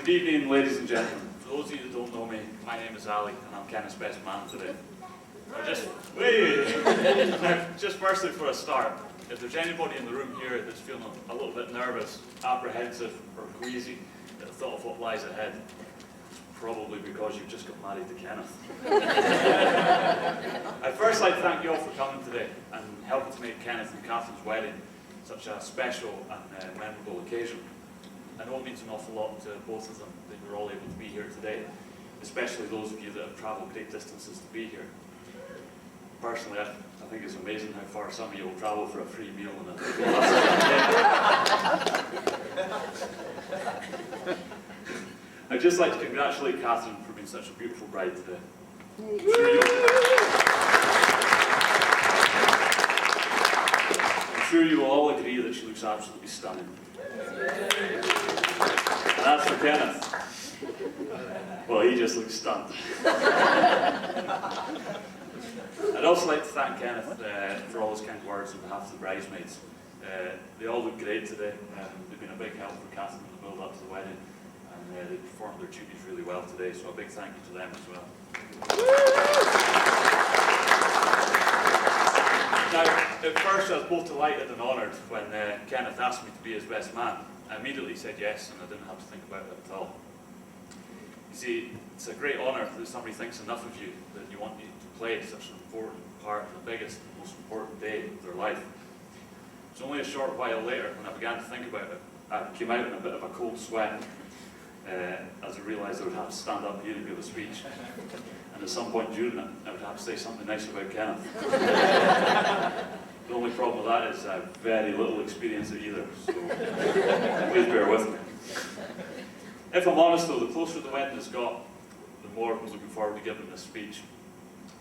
Good evening, ladies and gentlemen. For those of you that don't know me, my name is Ali, and I'm Kenneth's best man today. Just firstly for a start, if there's anybody in the room here that's feeling a little bit nervous, apprehensive, or queasy at the thought of what lies ahead, probably because you've just got married to Kenneth. I'd first like to thank you all for coming today and helping to make Kenneth and Kathryn's wedding such a special and memorable occasion. I know it means an awful lot to both of them that you're all able to be here today, especially those of you that have travelled great distances to be here. Personally, I think it's amazing how far some of you will travel for a free meal and a I'd just like to congratulate Kathryn for being such a beautiful bride today. I'm sure you will all agree that she looks absolutely stunning. And as for Kenneth, well, he just looks stunned. I'd also like to thank Kenneth for all his kind words on behalf of the bridesmaids. They all look great today. They've been a big help for Kathryn in the build-up to the wedding, and they performed their duties really well today, so a big thank you to them as well. Now, at first I was both delighted and honoured when Kenneth asked me to be his best man. I immediately said yes, and I didn't have to think about it at all. You see, it's a great honour that somebody thinks enough of you that you want you to play such an important part in the biggest and most important day of their life. It's only a short while later, when I began to think about it, I came out in a bit of a cold sweat as I realised I would have to stand up here and give a speech. And at some point during it, I would have to say something nice about Kenneth. The only problem with that is I have very little experience at either, so please bear with me. If I'm honest though, the closer the wedding has got, the more I'm looking forward to giving this speech.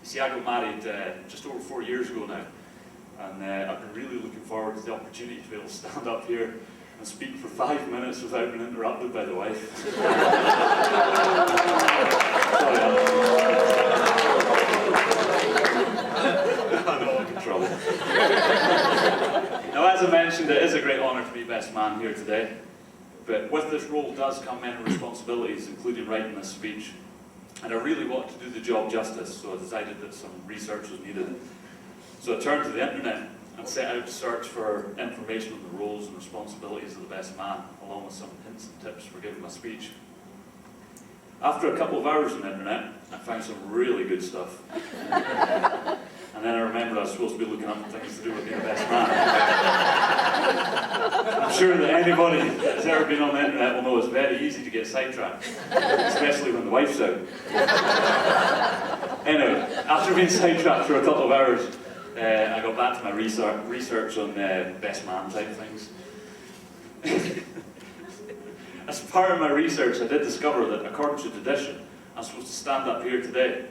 You see, I got married just over 4 years ago now, and I've been really looking forward to the opportunity to be able to stand up here and speak for 5 minutes without being interrupted by the wife. Sorry, I'm in trouble. Now, as I mentioned, it is a great honour to be best man here today. But with this role does come many responsibilities, including writing this speech. And I really wanted to do the job justice, so I decided that some research was needed. So I turned to the internet and set out to search for information on the roles and responsibilities of the best man, along with some hints and tips for giving my speech. After a couple of hours on the internet, I found some really good stuff. And then I remembered I was supposed to be looking up things to do with being the best man. I'm sure that anybody that's ever been on the internet will know it's very easy to get sidetracked, especially when the wife's out. Anyway, after being sidetracked for a couple of hours, I got back to my research on best man type things. As part of my research, I did discover that according to tradition, I'm supposed to stand up here today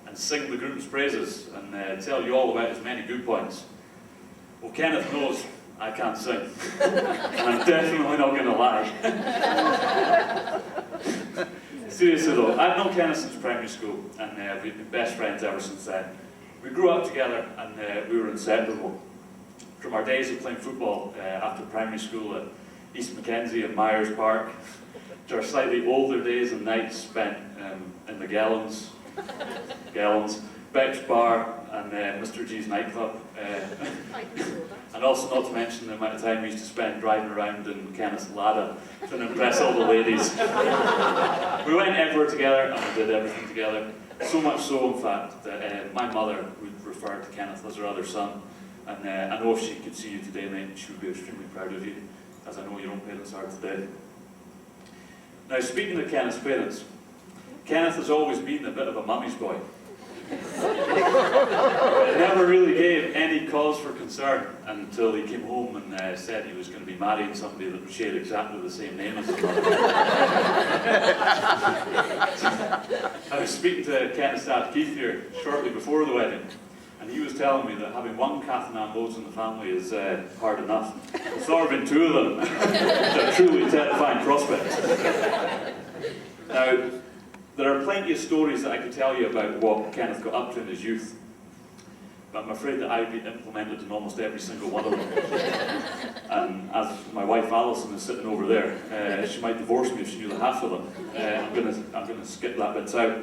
and sing the groom's praises and tell you all about his many good points. Well, Kenneth knows I can't sing, and I'm definitely not going to lie. Seriously though, I've known Kenneth since primary school, and we've been best friends ever since then. We grew up together, and we were inseparable. From our days of playing football after primary school at East Mackenzie and Myers Park, to our slightly older days and nights spent in the Gallons, Beck's Bar, and Mr. G's nightclub. And also not to mention the amount of time we used to spend driving around in Kenneth's Lada to impress all the ladies. We went everywhere together and we did everything together. So much so, in fact, that my mother would refer to Kenneth as her other son. And I know if she could see you today, mate, she would be extremely proud of you, as I know your own parents are today. Now, speaking of Kenneth's parents, Kenneth has always been a bit of a mummy's boy. It never really gave any cause for concern until he came home and said he was going to be marrying somebody that shared exactly the same name as his mother. I was speaking to Kenneth's dad, Keith, here shortly before the wedding, and he was telling me that having one Kathryn and Loades in the family is hard enough. It's not been two of them. It's a truly terrifying prospect. Now, there are plenty of stories that I could tell you about what Kenneth got up to in his youth. but I'm afraid that I've been implemented in almost every single one of them. And as my wife Alison is sitting over there, she might divorce me if she knew the half of them. I'm going to skip that bit out.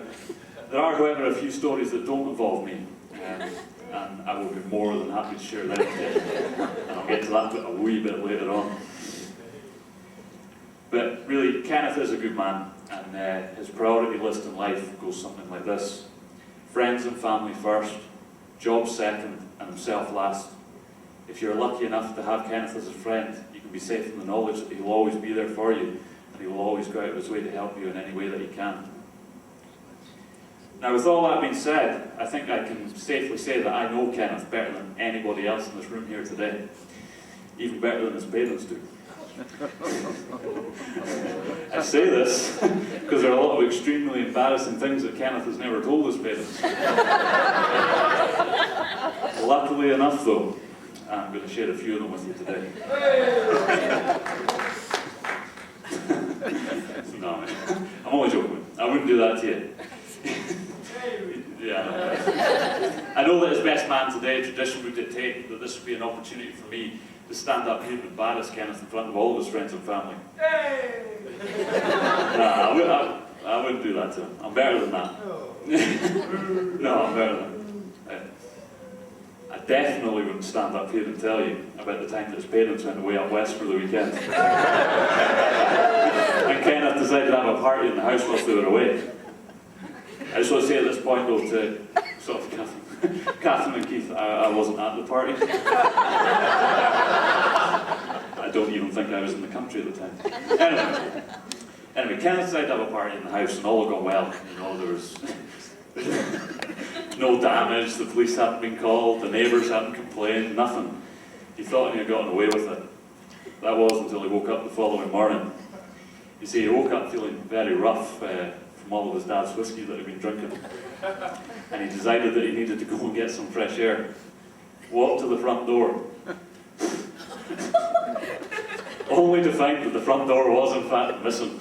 There are, however, a few stories that don't involve me, and I will be more than happy to share them today. And I'll get to that bit a wee bit later on. But really, Kenneth is a good man, and his priority list in life goes something like this: friends and family first, job second, and himself last. If you're lucky enough to have Kenneth as a friend, you can be safe in the knowledge that he'll always be there for you, and he will always go out of his way to help you in any way that he can. Now, with all that being said, I think I can safely say that I know Kenneth better than anybody else in this room here today, even better than his parents do. I say this because there are a lot of extremely embarrassing things that Kenneth has never told his parents. Luckily enough, though, I'm going to share a few of them with you today. No, I'm only joking. I wouldn't do that to you. Yeah. I know that as best man today, tradition would dictate that this would be an opportunity for me to stand up here and embarrass Kenneth in front of all of his friends and family. Nah, I wouldn't do that to him. I'm better than that. No, I'm better than that. I definitely wouldn't stand up here and tell you about the time that his parents went away up west for the weekend. And Kenneth decided to have a party in the house whilst they were away. I just want to say at this point, though, to sort of Kathryn and Keith, I wasn't at the party. I don't even think I was in the country at the time. Anyway, Kenneth decided to have a party in the house, and all had gone well. You know, there was no damage, the police hadn't been called, the neighbours hadn't complained, nothing. He thought he had gotten away with it. That was until he woke up the following morning. You see, he woke up feeling very rough from all of his dad's whiskey that he'd been drinking. And he decided that he needed to go and get some fresh air. Walked to the front door. Only to find that the front door was in fact missing.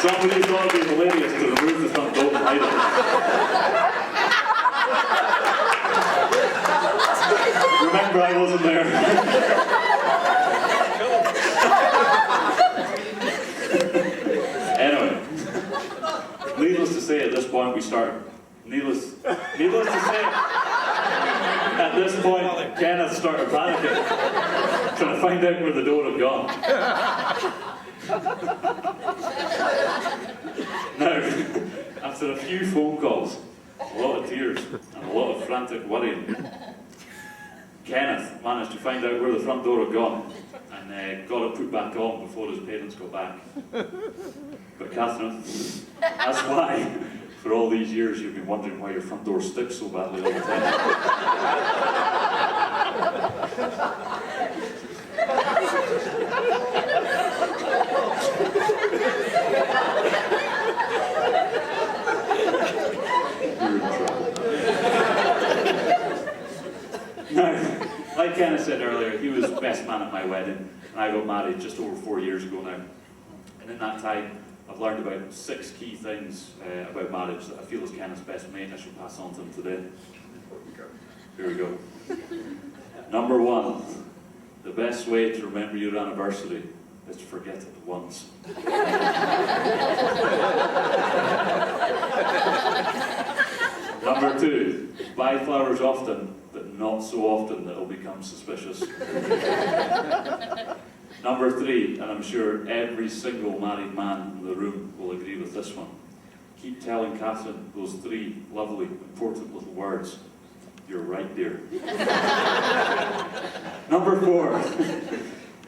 Somebody thought it would be hilarious to remove the front door and hide it. Remember, I wasn't there. Anyway, needless to say, at this point we start. Needless to say, at this point, Kenneth started panicking, trying to find out where the door had gone. Now, after a few phone calls, a lot of tears, and a lot of frantic worrying, Kenneth managed to find out where the front door had gone and got it put back on before his parents got back. But Kathryn, that's why, for all these years, you've been wondering why your front door sticks so badly all the time. Now, like Kenneth said earlier, he was best man at my wedding, and I got married just over 4 years ago now. And in that time, I've learned about 6 key things about marriage that I feel as Kenneth's best mate I should pass on to him today. Here we go. Number 1, the best way to remember your anniversary is to forget it once. Number 2, buy flowers often, but not so often that it'll become suspicious. Number 3, and I'm sure every single married man in the room will agree with this one. Keep telling Kathryn those 3 lovely, important little words. You're right, dear. Number 4,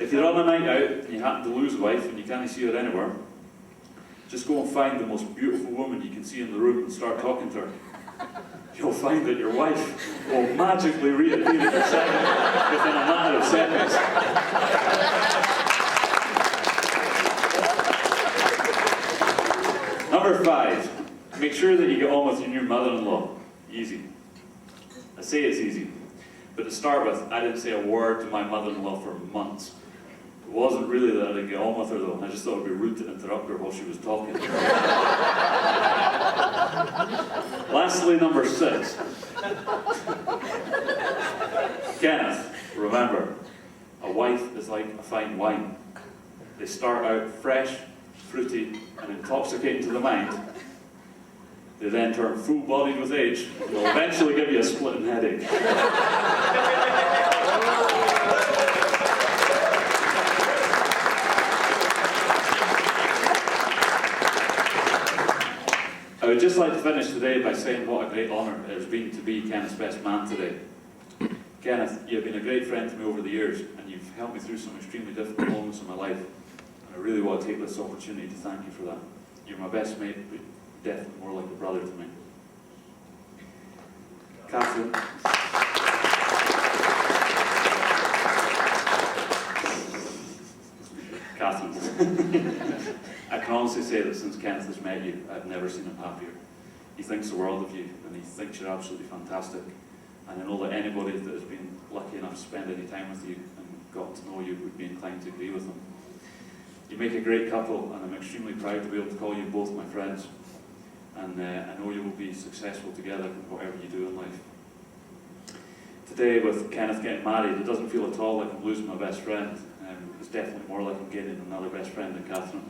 if you're on a night out and you happen to lose a wife and you can't see her anywhere, just go and find the most beautiful woman you can see in the room and start talking to her. You'll find that your wife will magically reappear at your side within a matter of seconds. Number 5, make sure that you get on with your new mother-in-law. Easy. I say it's easy, but to start with, I didn't say a word to my mother-in-law for months. wasn't really that I didn't get on with her though. I just thought it would be rude to interrupt her while she was talking. Lastly, number 6. Kenneth, remember, a wife is like a fine wine. They start out fresh, fruity, and intoxicating to the mind. They then turn full-bodied with age, and will eventually give you a splitting headache. I would just like to finish today by saying what a great honour it has been to be Kenneth's best man today. Kenneth, you've been a great friend to me over the years, and you've helped me through some extremely difficult moments in my life. And I really want to take this opportunity to thank you for that. You're my best mate, but definitely more like a brother to me. Kathryn. Kathryn. I can honestly say that since Kenneth has met you, I've never seen him happier. He thinks the world of you, and he thinks you're absolutely fantastic. And I know that anybody that has been lucky enough to spend any time with you and got to know you would be inclined to agree with him. You make a great couple, and I'm extremely proud to be able to call you both my friends. And I know you will be successful together in whatever you do in life. Today, with Kenneth getting married, it doesn't feel at all like I'm losing my best friend. It's definitely more like I'm gaining another best friend in Kathryn.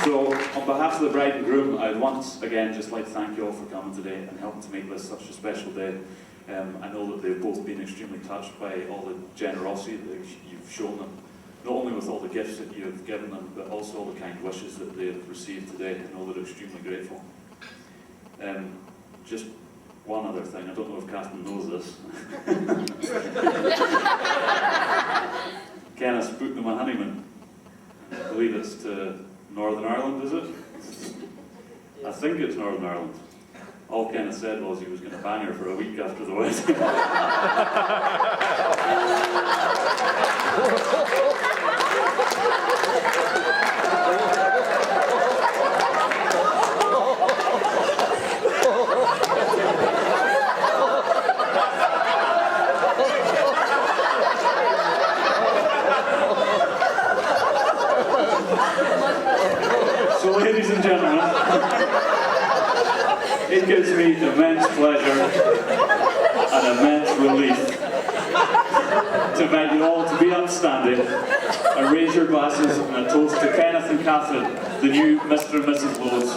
So, on behalf of the bride and groom, I'd once again just like to thank you all for coming today and helping to make this such a special day. I know that they've both been extremely touched by all the generosity that you've shown them, not only with all the gifts that you have given them, but also all the kind wishes that they have received today. I know they're extremely grateful. Just one other thing, I don't know if Kathryn knows this. Kenneth's booked them a honeymoon. I believe it's to Northern Ireland, is it? I think it's Northern Ireland. All Kenneth said was he was going to bang her for a week after the wedding. So, ladies and gentlemen, it gives me immense pleasure and immense relief to invite you all to be upstanding and raise your glasses in a toast to Kenneth and Kathryn, the new Mr. and Mrs. Loades.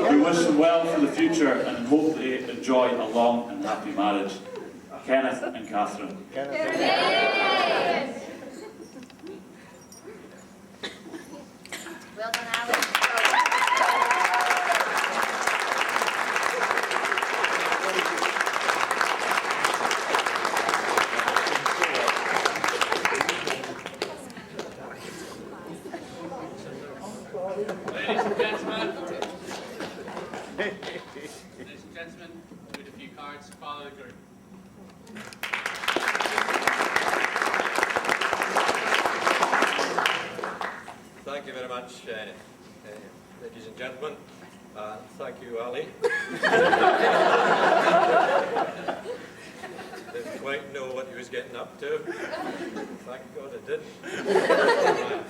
We wish them well for the future and hope they enjoy a long and happy marriage. Kenneth and Kathryn. Well done, Alan. Ladies and gentlemen, with a few cards, follow the group. Thank you very much, ladies and gentlemen. Thank you, Ali. Didn't quite know what he was getting up to. Thank God I didn't.